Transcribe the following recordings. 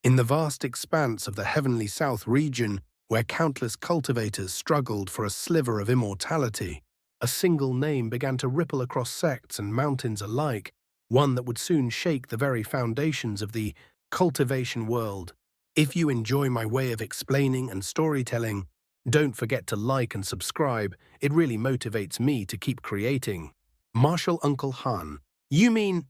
In the vast expanse of the heavenly south region, where countless cultivators struggled for a sliver of immortality, a single name began to ripple across sects and mountains alike, one that would soon shake the very foundations of the cultivation world. If you enjoy my way of explaining and storytelling, don't forget to like and subscribe. It really motivates me to keep creating. Marshal Uncle Han. You mean?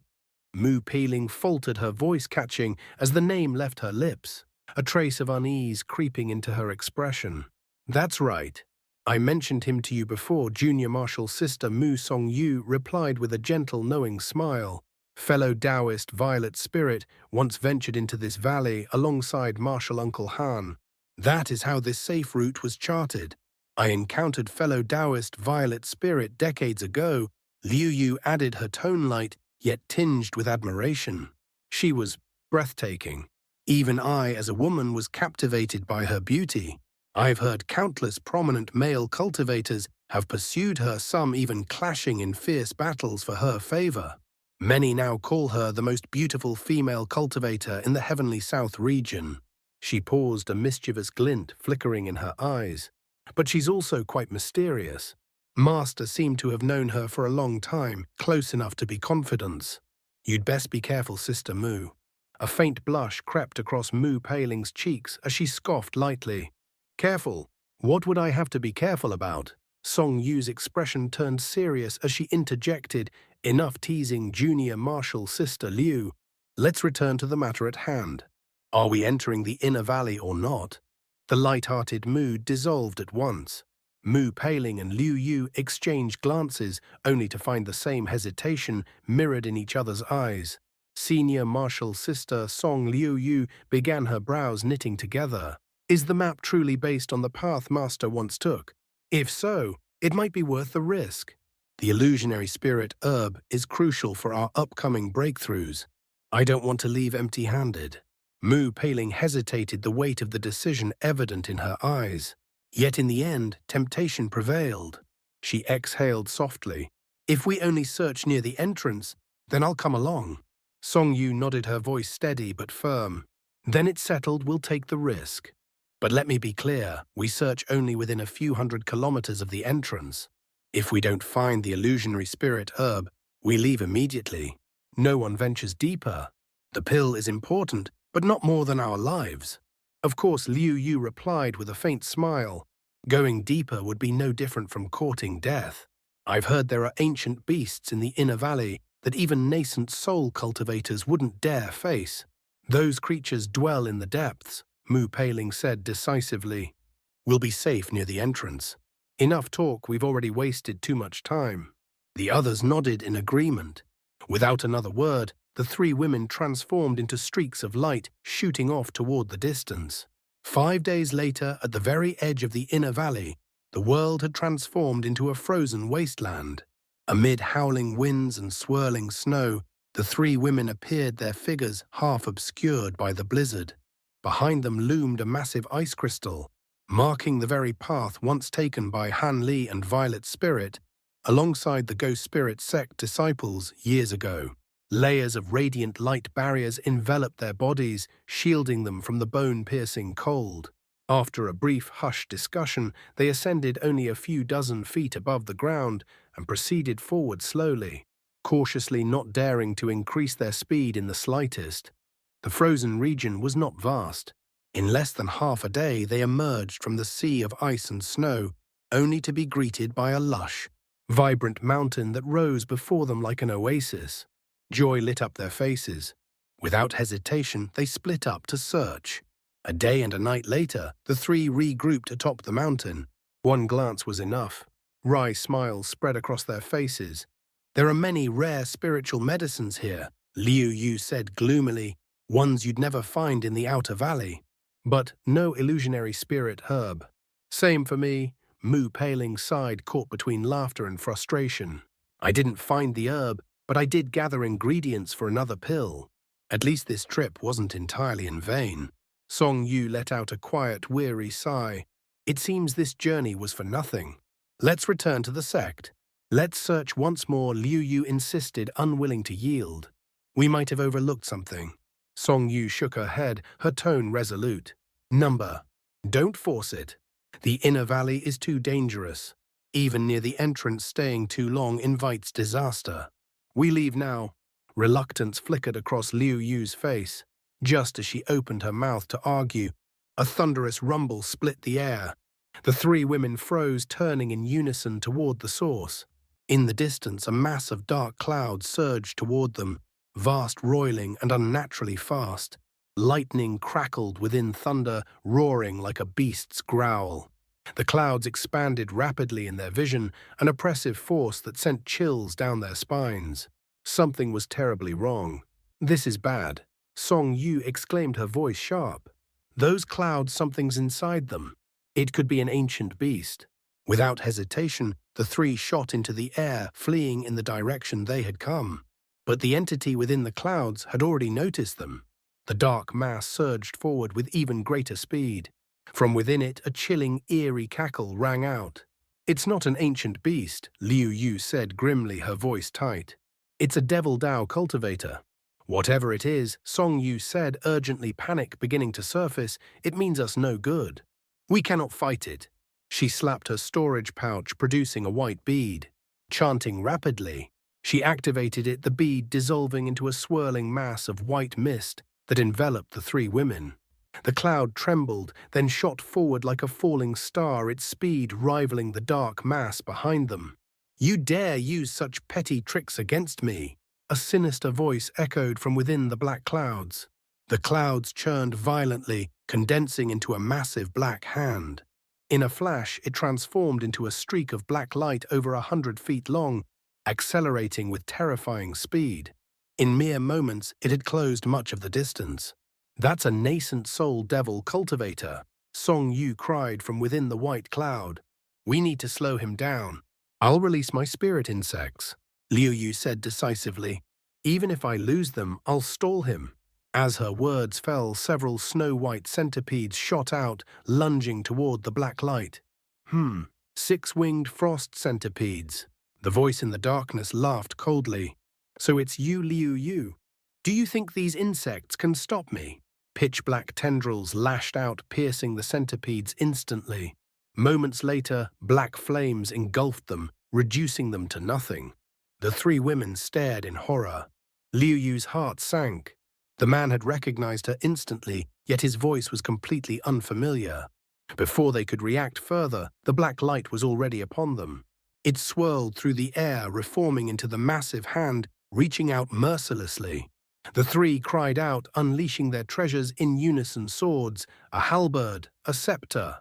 Moo Peeling faltered, her voice catching as the name left her lips, a trace of unease creeping into her expression. That's right. I mentioned him to you before. Junior Marshal's sister Mu Song Yu replied with a gentle, knowing smile. Fellow Taoist Violet Spirit once ventured into this valley alongside Marshal Uncle Han. That is how this safe route was charted. I encountered fellow Taoist Violet Spirit decades ago. Liu Yu added, her tone light, yet tinged with admiration. She was breathtaking. Even I, as a woman, was captivated by her beauty. I've heard countless prominent male cultivators have pursued her, some even clashing in fierce battles for her favor. Many now call her the most beautiful female cultivator in the heavenly south region. She paused, a mischievous glint flickering in her eyes. But she's also quite mysterious. Master seemed to have known her for a long time, close enough to be confidants. You'd best be careful, Sister Moo. A faint blush crept across Moo Paling's cheeks as she scoffed lightly. Careful? What would I have to be careful about? Song Yu's expression turned serious as she interjected, enough teasing Junior Marshal Sister Liu. Let's return to the matter at hand. Are we entering the inner valley or not? The light-hearted mood dissolved at once. Moo Paling and Liu Yu exchanged glances, only to find the same hesitation mirrored in each other's eyes. Senior Marshal Sister Song Liu Yu began, her brows knitting together. Is the map truly based on the path Master once took? If so, it might be worth the risk. The illusionary spirit herb is crucial for our upcoming breakthroughs. I don't want to leave empty-handed. Moo Paling hesitated, the weight of the decision evident in her eyes. Yet in the end, temptation prevailed. She exhaled softly. If we only search near the entrance, then I'll come along. Song Yu nodded, her voice steady but firm. Then it's settled, we'll take the risk. But let me be clear, we search only within a few 100 kilometers of the entrance. If we don't find the illusionary spirit herb, we leave immediately. No one ventures deeper. The pill is important, but not more than our lives. Of course, Liu Yu replied with a faint smile. Going deeper would be no different from courting death. I've heard there are ancient beasts in the inner valley that even nascent soul cultivators wouldn't dare face. Those creatures dwell in the depths, Moo Paling said decisively. We'll be safe near the entrance. Enough talk, we've already wasted too much time. The others nodded in agreement. Without another word, the three women transformed into streaks of light, shooting off toward the distance. 5 days later, at the very edge of the inner valley, the world had transformed into a frozen wasteland. Amid howling winds and swirling snow, the three women appeared, their figures half obscured by the blizzard. Behind them loomed a massive ice crystal, marking the very path once taken by Han Li and Violet Spirit, alongside the Ghost Spirit Sect disciples years ago. Layers of radiant light barriers enveloped their bodies, shielding them from the bone-piercing cold. After a brief, hushed discussion, they ascended only a few dozen feet above the ground and proceeded forward slowly, cautiously, not daring to increase their speed in the slightest. The frozen region was not vast. In less than half a day, they emerged from the sea of ice and snow, only to be greeted by a lush, vibrant mountain that rose before them like an oasis. Joy lit up their faces. Without hesitation, they split up to search. A day and a night later, the three regrouped atop the mountain. One glance was enough. Wry smiles spread across their faces. There are many rare spiritual medicines here, Liu Yu said gloomily, ones you'd never find in the outer valley. But no illusionary spirit herb. Same for me, Moo Paling sighed, caught between laughter and frustration. I didn't find the herb, but I did gather ingredients for another pill. At least this trip wasn't entirely in vain. Song Yu let out a quiet, weary sigh. It seems this journey was for nothing. Let's return to the sect. Let's search once more, Liu Yu insisted, unwilling to yield. We might have overlooked something. Song Yu shook her head, her tone resolute. Number. Don't force it. The inner valley is too dangerous. Even near the entrance, staying too long invites disaster. We leave now. Reluctance flickered across Liu Yu's face. Just as she opened her mouth to argue, a thunderous rumble split the air. The three women froze, turning in unison toward the source. In the distance, a mass of dark clouds surged toward them, vast, roiling, and unnaturally fast. Lightning crackled within thunder, roaring like a beast's growl. The clouds expanded rapidly in their vision, an oppressive force that sent chills down their spines. Something was terribly wrong. This is bad. Song Yu exclaimed, her voice sharp. Those clouds, something's inside them. It could be an ancient beast. Without hesitation, the three shot into the air, fleeing in the direction they had come. But the entity within the clouds had already noticed them. The dark mass surged forward with even greater speed. From within it, a chilling, eerie cackle rang out. It's not an ancient beast, Liu Yu said grimly, her voice tight. It's a devil Dao cultivator. Whatever it is, Song Yu said, urgently, panic beginning to surface, it means us no good. We cannot fight it. She slapped her storage pouch, producing a white bead. Chanting rapidly, she activated it, the bead dissolving into a swirling mass of white mist that enveloped the three women. The cloud trembled, then shot forward like a falling star, its speed rivaling the dark mass behind them. You dare use such petty tricks against me? A sinister voice echoed from within the black clouds. The clouds churned violently, condensing into a massive black hand. In a flash, it transformed into a streak of black light over 100 feet long, accelerating with terrifying speed. In mere moments, it had closed much of the distance. That's a nascent soul devil cultivator, Song Yu cried from within the white cloud. We need to slow him down. I'll release my spirit insects, Liu Yu said decisively. Even if I lose them, I'll stall him. As her words fell, several snow-white centipedes shot out, lunging toward the black light. 6-winged frost centipedes. The voice in the darkness laughed coldly. So it's you, Liu Yu. Do you think these insects can stop me? Pitch-black tendrils lashed out, piercing the centipedes instantly. Moments later, black flames engulfed them, reducing them to nothing. The three women stared in horror. Liu Yu's heart sank. The man had recognized her instantly, yet his voice was completely unfamiliar. Before they could react further, the black light was already upon them. It swirled through the air, reforming into the massive hand, reaching out mercilessly. The three cried out, unleashing their treasures in unison: swords, a halberd, a scepter.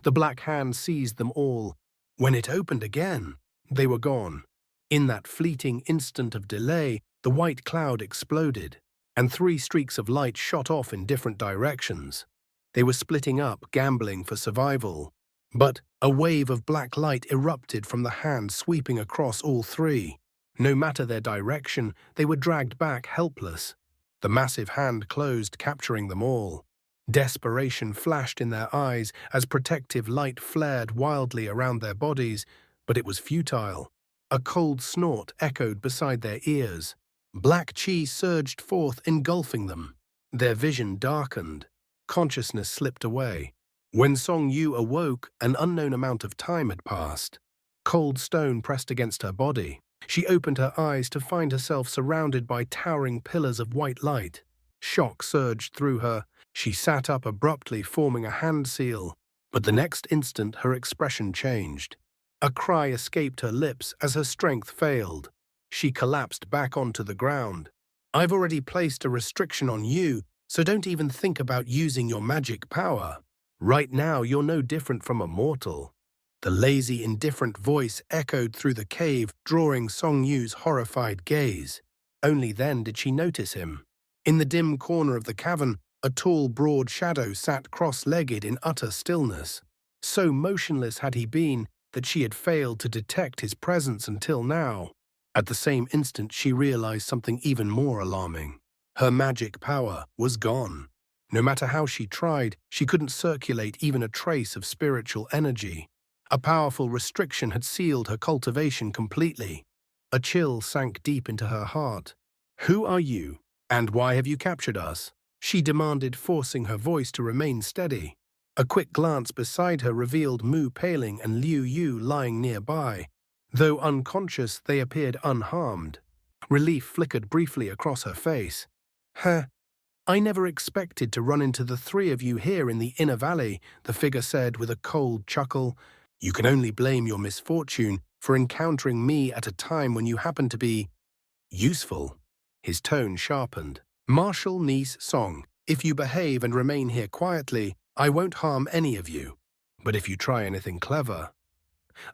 The black hand seized them all. When it opened again, they were gone. In that fleeting instant of delay, the white cloud exploded, and 3 streaks of light shot off in different directions. They were splitting up, gambling for survival. But a wave of black light erupted from the hand, sweeping across all 3. No matter their direction, they were dragged back helpless. The massive hand closed, capturing them all. Desperation flashed in their eyes as protective light flared wildly around their bodies, but it was futile. A cold snort echoed beside their ears. Black chi surged forth, engulfing them. Their vision darkened. Consciousness slipped away. When Song Yu awoke, an unknown amount of time had passed. Cold stone pressed against her body. She opened her eyes to find herself surrounded by towering pillars of white light. Shock surged through her. She sat up abruptly, forming a hand seal. But the next instant, her expression changed. A cry escaped her lips as her strength failed. She collapsed back onto the ground. I've already placed a restriction on you, so don't even think about using your magic power. Right now, you're no different from a mortal. The lazy, indifferent voice echoed through the cave, drawing Song Yu's horrified gaze. Only then did she notice him. In the dim corner of the cavern, a tall, broad shadow sat cross-legged in utter stillness. So motionless had he been that she had failed to detect his presence until now. At the same instant, she realized something even more alarming. Her magic power was gone. No matter how she tried, she couldn't circulate even a trace of spiritual energy. A powerful restriction had sealed her cultivation completely. A chill sank deep into her heart. Who are you, and why have you captured us? she demanded, forcing her voice to remain steady. A quick glance beside her revealed Mu Peiling and Liu Yu lying nearby. Though unconscious, they appeared unharmed. Relief flickered briefly across her face. Huh. I never expected to run into the three of you here in the inner valley, the figure said with a cold chuckle. You can only blame your misfortune for encountering me at a time when you happen to be useful. His tone sharpened. Martial niece Song, if you behave and remain here quietly, I won't harm any of you. But if you try anything clever.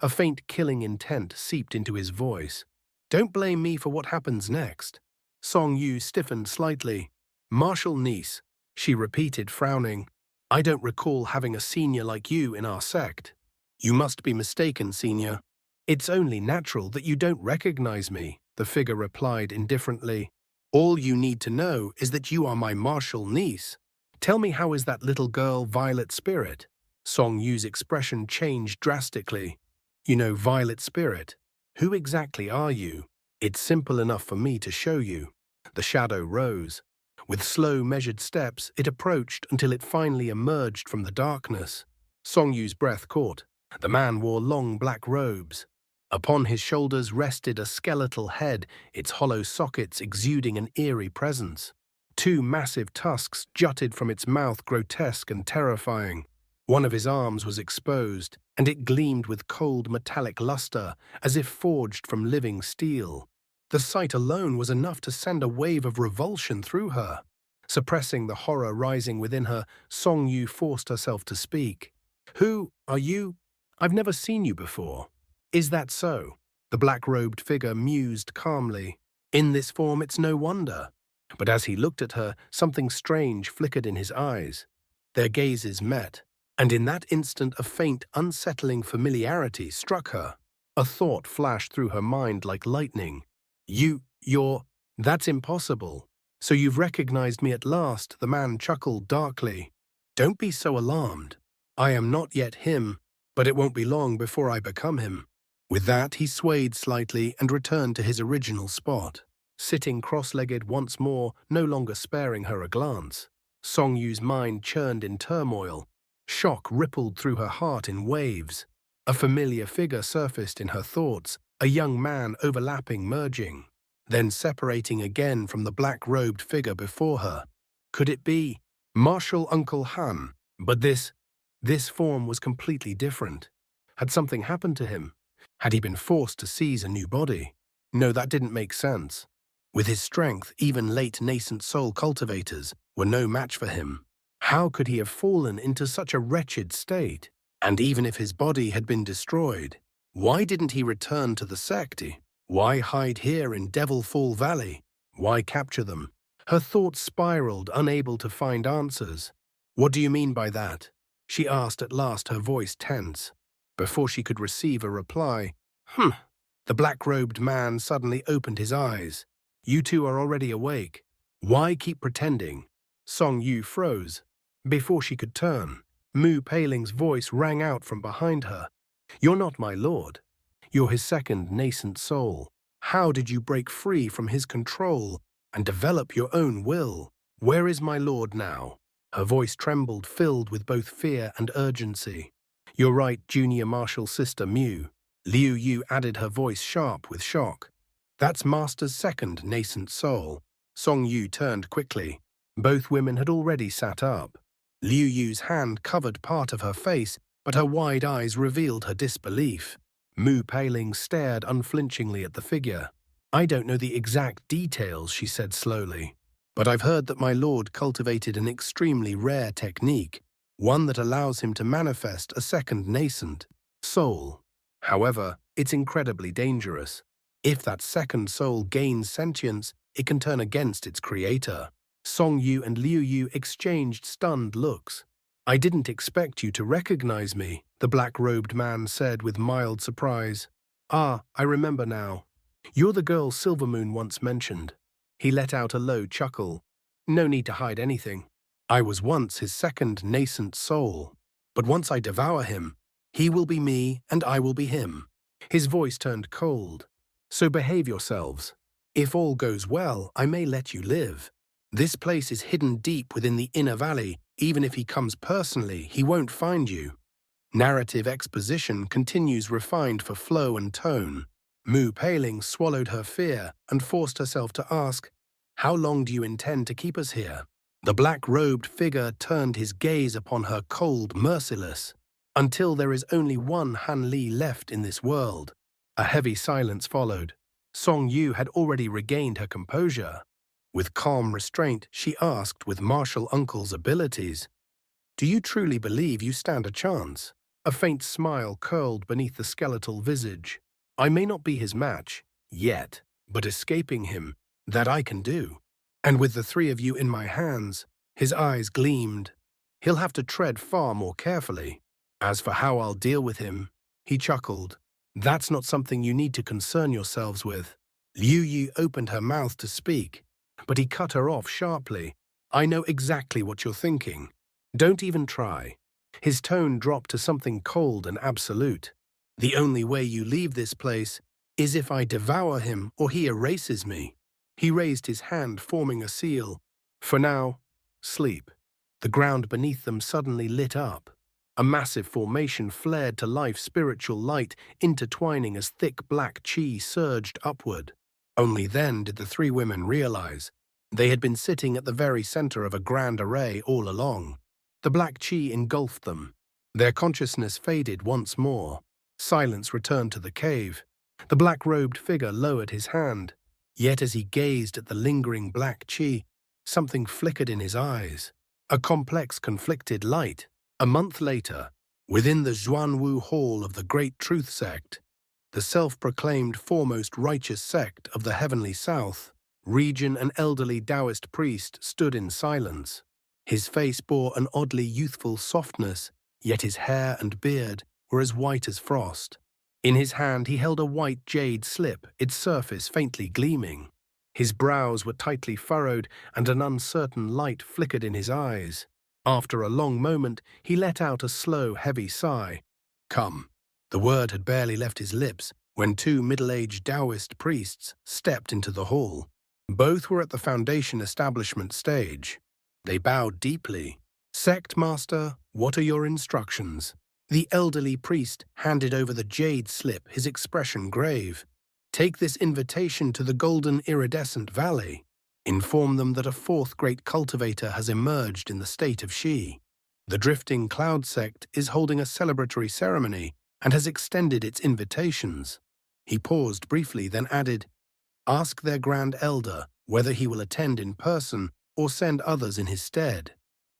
A faint killing intent seeped into his voice. Don't blame me for what happens next. Song Yu stiffened slightly. Martial niece, she repeated, frowning. I don't recall having a senior like you in our sect. You must be mistaken, senior. It's only natural that you don't recognize me, the figure replied indifferently. All you need to know is that you are my martial niece. Tell me, how is that little girl Violet Spirit? Song Yu's expression changed drastically. You know Violet Spirit? Who exactly are you? It's simple enough for me to show you. The shadow rose. With slow, measured steps, it approached until it finally emerged from the darkness. Song Yu's breath caught. The man wore long black robes. Upon his shoulders rested a skeletal head, its hollow sockets exuding an eerie presence. Two massive tusks jutted from its mouth, grotesque and terrifying. One of his arms was exposed, and it gleamed with cold metallic luster, as if forged from living steel. The sight alone was enough to send a wave of revulsion through her. Suppressing the horror rising within her, Song Yu forced herself to speak. Who are you? I've never seen you before. Is that so? The black-robed figure mused calmly. In this form, it's no wonder. But as he looked at her, something strange flickered in his eyes. Their gazes met, and in that instant a faint, unsettling familiarity struck her. A thought flashed through her mind like lightning. That's impossible. So you've recognized me at last, the man chuckled darkly. Don't be so alarmed. I am not yet him, but it won't be long before I become him. With that, he swayed slightly and returned to his original spot, sitting cross-legged once more, no longer sparing her a glance. Song Yu's mind churned in turmoil. Shock rippled through her heart in waves. A familiar figure surfaced in her thoughts, a young man overlapping, merging, then separating again from the black-robed figure before her. Could it be Martial Uncle Han? But this form was completely different. Had something happened to him? Had he been forced to seize a new body? No, that didn't make sense. With his strength, even late nascent soul cultivators were no match for him. How could he have fallen into such a wretched state? And even if his body had been destroyed, why didn't he return to the Sect? Why hide here in Devil Fall Valley? Why capture them? Her thoughts spiraled, unable to find answers. What do you mean by that? She asked at last, her voice tense. Before she could receive a reply, the black-robed man suddenly opened his eyes. You two are already awake. Why keep pretending? Song Yu froze. Before she could turn, Mu Peiling's voice rang out from behind her. You're not my lord. You're his second nascent soul. How did you break free from his control and develop your own will? Where is my lord now? Her voice trembled, filled with both fear and urgency. You're right, junior martial sister Mu. Liu Yu added, her voice sharp with shock. That's Master's second nascent soul. Song Yu turned quickly. Both women had already sat up. Liu Yu's hand covered part of her face, but her wide eyes revealed her disbelief. Mu Peiling stared unflinchingly at the figure. I don't know the exact details, she said slowly, but I've heard that my lord cultivated an extremely rare technique, one that allows him to manifest a second nascent soul. However, it's incredibly dangerous. If that second soul gains sentience, it can turn against its creator. Song Yu and Liu Yu exchanged stunned looks. I didn't expect you to recognize me, the black-robed man said with mild surprise. Ah, I remember now. You're the girl Silvermoon once mentioned. He let out a low chuckle. No need to hide anything. I was once his second nascent soul. But once I devour him, he will be me and I will be him. His voice turned cold. So behave yourselves. If all goes well, I may let you live. This place is hidden deep within the inner valley. Even if he comes personally, he won't find you. Narrative exposition continues refined for flow and tone. Mu Paling swallowed her fear and forced herself to ask, "How long do you intend to keep us here?" The black-robed figure turned his gaze upon her cold, merciless. "Until there is only one Han Li left in this world." A heavy silence followed. Song Yu had already regained her composure. With calm restraint, she asked with martial uncle's abilities, "Do you truly believe you stand a chance?" A faint smile curled beneath the skeletal visage. "I may not be his match, yet, but escaping him, that I can do. And with the three of you in my hands," his eyes gleamed, "he'll have to tread far more carefully. As for how I'll deal with him," he chuckled, "that's not something you need to concern yourselves with." Liu Yu opened her mouth to speak, but he cut her off sharply. "I know exactly what you're thinking. Don't even try." His tone dropped to something cold and absolute. "The only way you leave this place is if I devour him or he erases me." He raised his hand, forming a seal. "For now, sleep." The ground beneath them suddenly lit up. A massive formation flared to life, spiritual light intertwining as thick black chi surged upward. Only then did the three women realize they had been sitting at the very center of a grand array all along. The black chi engulfed them. Their consciousness faded once more. Silence returned to the cave. The black-robed figure lowered his hand. Yet as he gazed at the lingering black chi, something flickered in his eyes. A complex, conflicted light. A month later, within the Zhuanwu Hall of the Great Truth Sect, the self-proclaimed foremost righteous sect of the Heavenly South, Regin, an elderly Taoist priest, stood in silence. His face bore an oddly youthful softness, yet his hair and beard were as white as frost. In his hand he held a white jade slip, its surface faintly gleaming. His brows were tightly furrowed, and an uncertain light flickered in his eyes. After a long moment, he let out a slow, heavy sigh. "Come." The word had barely left his lips when two middle-aged Taoist priests stepped into the hall. Both were at the Foundation establishment stage. They bowed deeply. "Sect Master, what are your instructions?" The elderly priest handed over the jade slip, his expression grave. "Take this invitation to the golden iridescent valley. Inform them that a fourth great cultivator has emerged in the state of Xi. The drifting cloud sect is holding a celebratory ceremony and has extended its invitations." He paused briefly, then added, "Ask their grand elder whether he will attend in person or send others in his stead."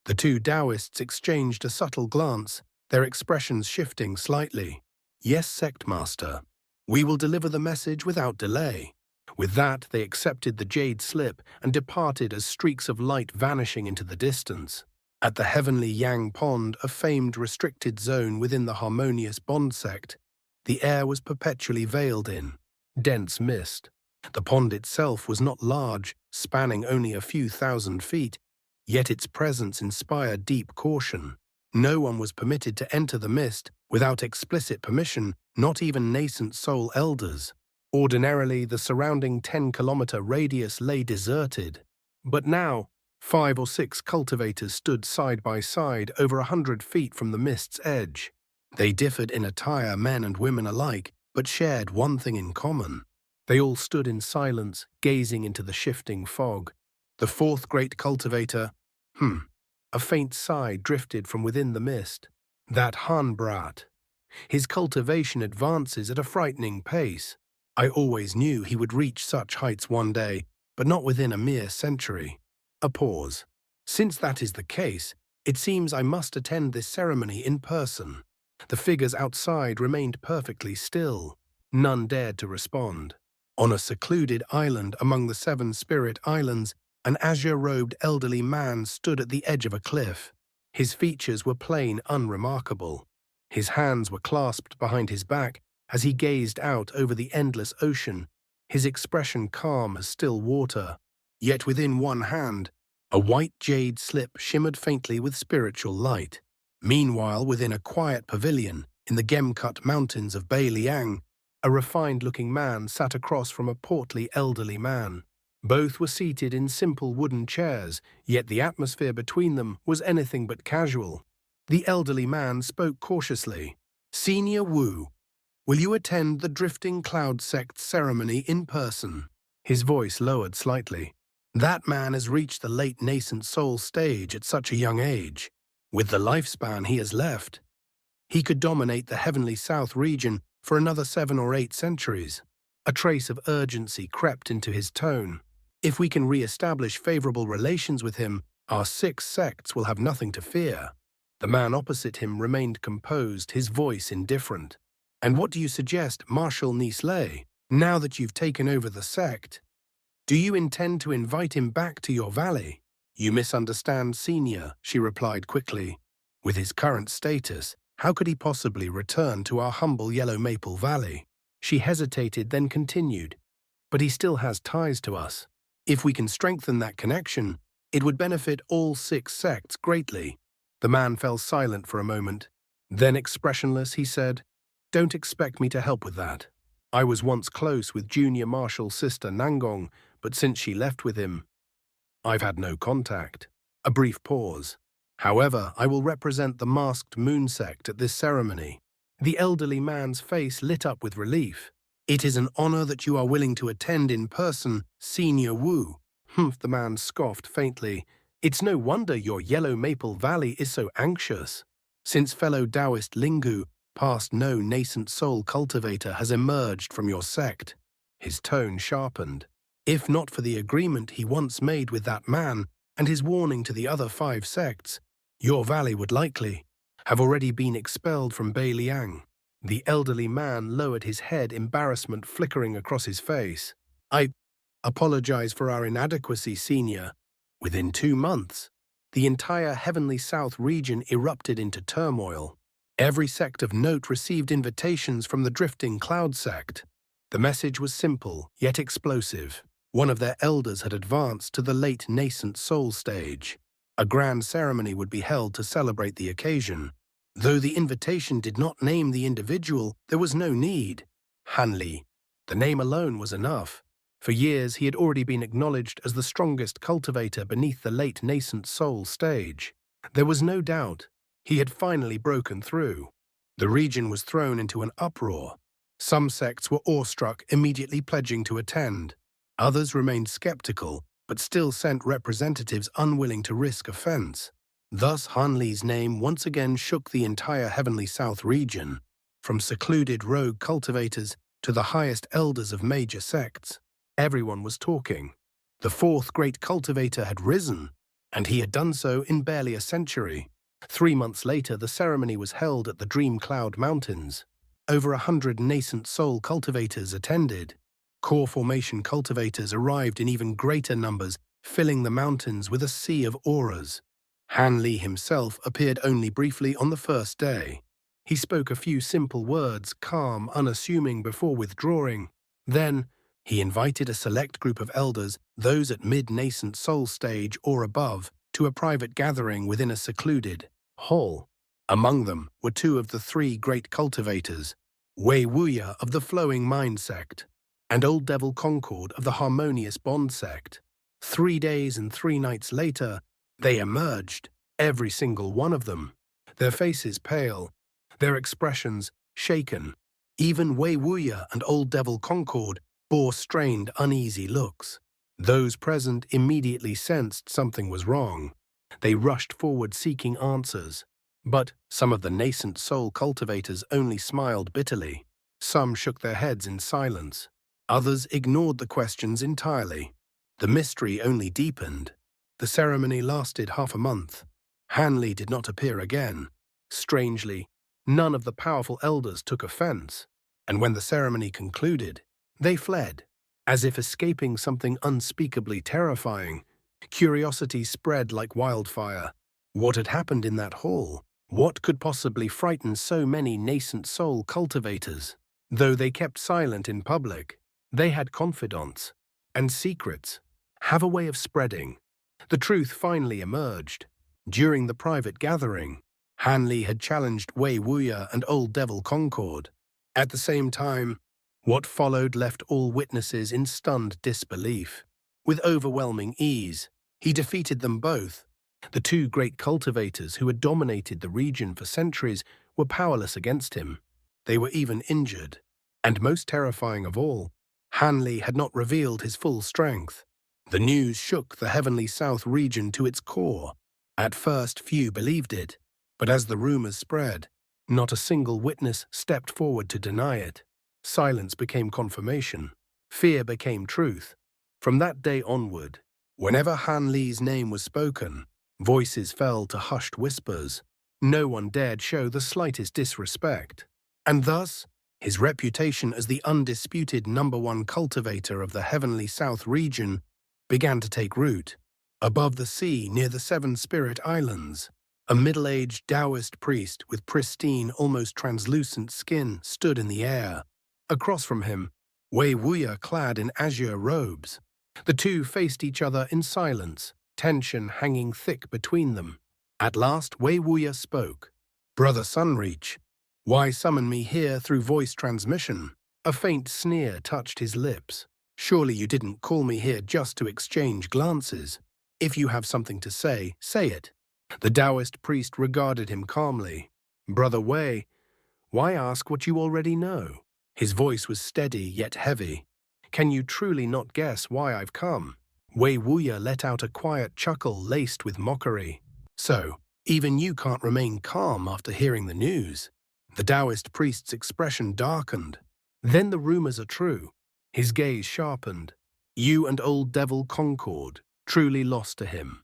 The two Taoists exchanged a subtle glance, their expressions shifting slightly. "Yes, Sect Master. We will deliver the message without delay." With that, they accepted the jade slip and departed as streaks of light vanishing into the distance. At the Heavenly Yang Pond, a famed restricted zone within the harmonious Bond sect, the air was perpetually veiled in dense mist. The pond itself was not large, spanning only a few thousand feet, yet its presence inspired deep caution. No one was permitted to enter the mist without explicit permission, not even nascent soul elders. Ordinarily, the surrounding 10-kilometer radius lay deserted. But now, 5 or 6 cultivators stood side by side over 100 feet from the mist's edge. They differed in attire, men and women alike, but shared one thing in common. They all stood in silence, gazing into the shifting fog. The fourth great cultivator, a faint sigh drifted from within the mist. "That Han brat. His cultivation advances at a frightening pace. I always knew he would reach such heights one day, but not within a mere century." A pause. "Since that is the case, it seems I must attend this ceremony in person." The figures outside remained perfectly still. None dared to respond. On a secluded island among the 7 spirit islands, an azure-robed elderly man stood at the edge of a cliff. His features were plain, unremarkable. His hands were clasped behind his back as he gazed out over the endless ocean, his expression calm as still water. Yet within one hand, a white jade slip shimmered faintly with spiritual light. Meanwhile, within a quiet pavilion in the gem-cut mountains of Beiliang, a refined-looking man sat across from a portly elderly man. Both were seated in simple wooden chairs, yet the atmosphere between them was anything but casual. The elderly man spoke cautiously. "Senior Wu, will you attend the Drifting Cloud Sect ceremony in person?" His voice lowered slightly. That man has reached the late nascent soul stage at such a young age. With the lifespan he has left, he could dominate the Heavenly South region for another 7 or 8 centuries. A trace of urgency crept into his tone. If we can re-establish favorable relations with him, our 6 sects will have nothing to fear. The man opposite him remained composed, his voice indifferent. "And what do you suggest, Marshal Nisley, now that you've taken over the sect? Do you intend to invite him back to your valley?" "You misunderstand, Senior," she replied quickly. "With his current status, how could he possibly return to our humble Yellow Maple Valley?" She hesitated, then continued. "But he still has ties to us. If we can strengthen that connection, it would benefit all 6 sects greatly." The man fell silent for a moment. Then, expressionless, he said, "Don't expect me to help with that. I was once close with Junior Marshal Sister Nangong, but since she left with him, I've had no contact." A brief pause. "However, I will represent the masked moon sect at this ceremony." The elderly man's face lit up with relief. "It is an honor that you are willing to attend in person, Senior Wu." "Humph," the man scoffed faintly. "It's no wonder your Yellow Maple Valley is so anxious. Since fellow Taoist Lingu passed, no nascent soul cultivator has emerged from your sect." His tone sharpened. "If not for the agreement he once made with that man and his warning to the other 5 sects, your valley would likely have already been expelled from Beiliang." The elderly man lowered his head, embarrassment flickering across his face. "I apologize for our inadequacy, Senior." Within 2 months, the entire Heavenly South region erupted into turmoil. Every sect of note received invitations from the Drifting Cloud Sect. The message was simple, yet explosive. One of their elders had advanced to the late nascent soul stage. A grand ceremony would be held to celebrate the occasion. Though the invitation did not name the individual, there was no need. Hanli. The name alone was enough. For years he had already been acknowledged as the strongest cultivator beneath the late nascent soul stage. There was no doubt he had finally broken through. The region was thrown into an uproar. Some sects were awestruck, immediately pledging to attend. Others remained skeptical, but still sent representatives unwilling to risk offense. Thus Hanli's name once again shook the entire Heavenly South region, from secluded rogue cultivators to the highest elders of major sects. Everyone was talking. The 4th great cultivator had risen, and he had done so in barely a century. 3 months later, the ceremony was held at the Dream Cloud Mountains. Over 100 nascent soul cultivators attended. Core formation cultivators arrived in even greater numbers, filling the mountains with a sea of auras. Hanli himself appeared only briefly on the first day. He spoke a few simple words, calm, unassuming, before withdrawing. Then, he invited a select group of elders, those at mid-nascent soul stage or above, to a private gathering within a secluded hall. Among them were 2 of the 3 great cultivators, Wei Wuya of the Flowing Mind sect, and Old Devil Concord of the Harmonious Bond sect. 3 days and 3 nights later, they emerged, every single one of them. Their faces pale, their expressions shaken. Even Wei Wuya and Old Devil Concord bore strained, uneasy looks. Those present immediately sensed something was wrong. They rushed forward seeking answers. But some of the nascent soul cultivators only smiled bitterly. Some shook their heads in silence. Others ignored the questions entirely. The mystery only deepened. The ceremony lasted half a month. Hanli did not appear again. Strangely, none of the powerful elders took offense, and when the ceremony concluded, they fled, as if escaping something unspeakably terrifying. Curiosity spread like wildfire. What had happened in that hall? What could possibly frighten so many nascent soul cultivators? Though they kept silent in public, they had confidants, and secrets have a way of spreading. The truth finally emerged. During the private gathering, Hanli had challenged Wei Wuya and Old Devil Concord. At the same time, what followed left all witnesses in stunned disbelief. With overwhelming ease, he defeated them both. The two great cultivators who had dominated the region for centuries were powerless against him. They were even injured. And most terrifying of all, Hanli had not revealed his full strength. The news shook the Heavenly South region to its core. At first, few believed it, but as the rumors spread, not a single witness stepped forward to deny it. Silence became confirmation. Fear became truth. From that day onward, whenever Han Li's name was spoken, voices fell to hushed whispers. No one dared show the slightest disrespect. And thus, his reputation as the undisputed #1 cultivator of the Heavenly South region began to take root. Above the sea, near the Seven Spirit Islands, a middle-aged Taoist priest with pristine, almost translucent skin stood in the air. Across from him, Wei Wuya clad in azure robes. The two faced each other in silence, tension hanging thick between them. At last, Wei Wuya spoke. "Brother Sunreach, why summon me here through voice transmission?" A faint sneer touched his lips. "Surely you didn't call me here just to exchange glances. If you have something to say, say it." The Taoist priest regarded him calmly. "Brother Wei, why ask what you already know?" His voice was steady yet heavy. "Can you truly not guess why I've come?" Wei Wuya let out a quiet chuckle laced with mockery. "So, even you can't remain calm after hearing the news?" The Taoist priest's expression darkened. "Then the rumors are true." His gaze sharpened. "You and old devil Concord, truly lost to him."